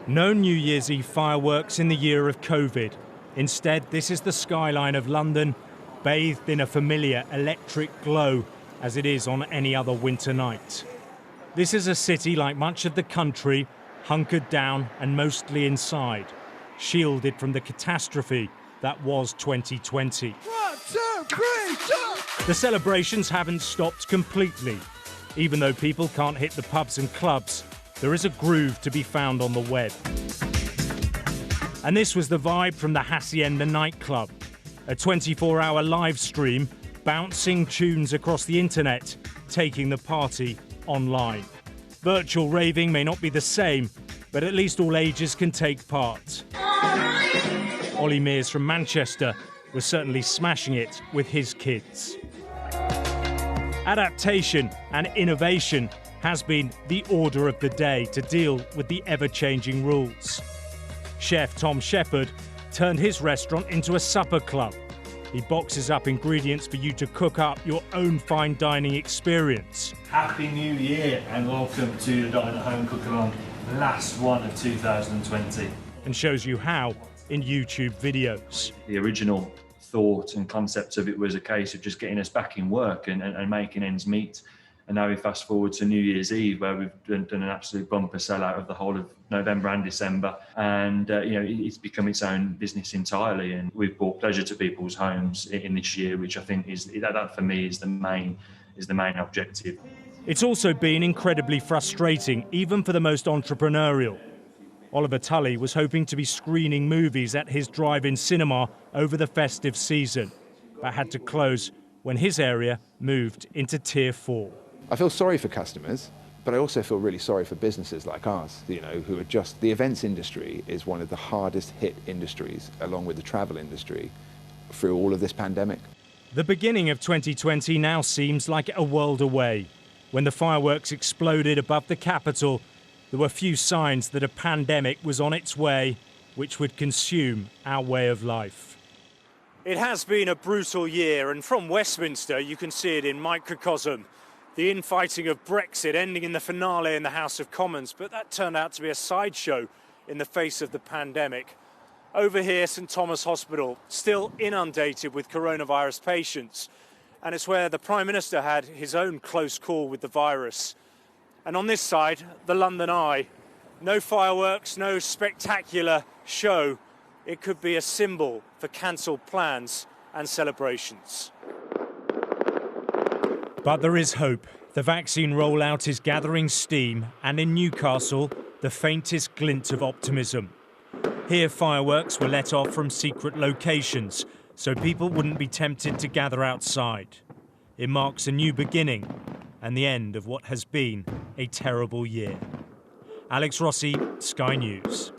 No New Year's Eve fireworks in the year of COVID. Instead, this is the skyline of London, bathed in a familiar electric glow as it is on any other winter night. This is a city, like much of the country, hunkered down and mostly inside, shielded from the catastrophe that was 2020. 1, 2, 3, jump! The celebrations haven't stopped completely. Even though people can't hit the pubs and clubs, there is a groove to be found on the web. And this was the vibe from the Hacienda nightclub, a 24-hour live stream bouncing tunes across the internet, taking the party online. Virtual raving may not be the same, but at least all ages can take part. Ollie Mears from Manchester was certainly smashing it with his kids. Adaptation and innovation has been the order of the day to deal with the ever-changing rules. Chef Tom Shepherd turned his restaurant into a supper club. He boxes up ingredients for you to cook up your own fine dining experience. Happy New Year and welcome to the Dine at Home Cook-Along, last one of 2020. And shows you how in YouTube videos. The original thought and concept of it was a case of just getting us back in work and making ends meet. And now we fast forward to New Year's Eve, where we've done an absolute bumper sellout of the whole of November and December. And it's become its own business entirely. And we've brought pleasure to people's homes in this year, which I think is that for me is the main objective. It's also been incredibly frustrating, even for the most entrepreneurial. Oliver Tully was hoping to be screening movies at his drive-in cinema over the festive season, but had to close when his area moved into Tier 4. I feel sorry for customers, but I also feel really sorry for businesses like ours, who are just... The events industry is one of the hardest hit industries, along with the travel industry, through all of this pandemic. The beginning of 2020 now seems like a world away. When the fireworks exploded above the capital, there were few signs that a pandemic was on its way, which would consume our way of life. It has been a brutal year, and from Westminster you can see it in microcosm. The infighting of Brexit ending in the finale in the House of Commons, but that turned out to be a sideshow in the face of the pandemic. Over here, St Thomas Hospital, still inundated with coronavirus patients, and it's where the Prime Minister had his own close call with the virus. And on this side, the London Eye. No fireworks, no spectacular show. It could be a symbol for cancelled plans and celebrations. But there is hope. The vaccine rollout is gathering steam, and in Newcastle, the faintest glint of optimism. Here, fireworks were let off from secret locations, so people wouldn't be tempted to gather outside. It marks a new beginning and the end of what has been a terrible year. Alex Rossi, Sky News.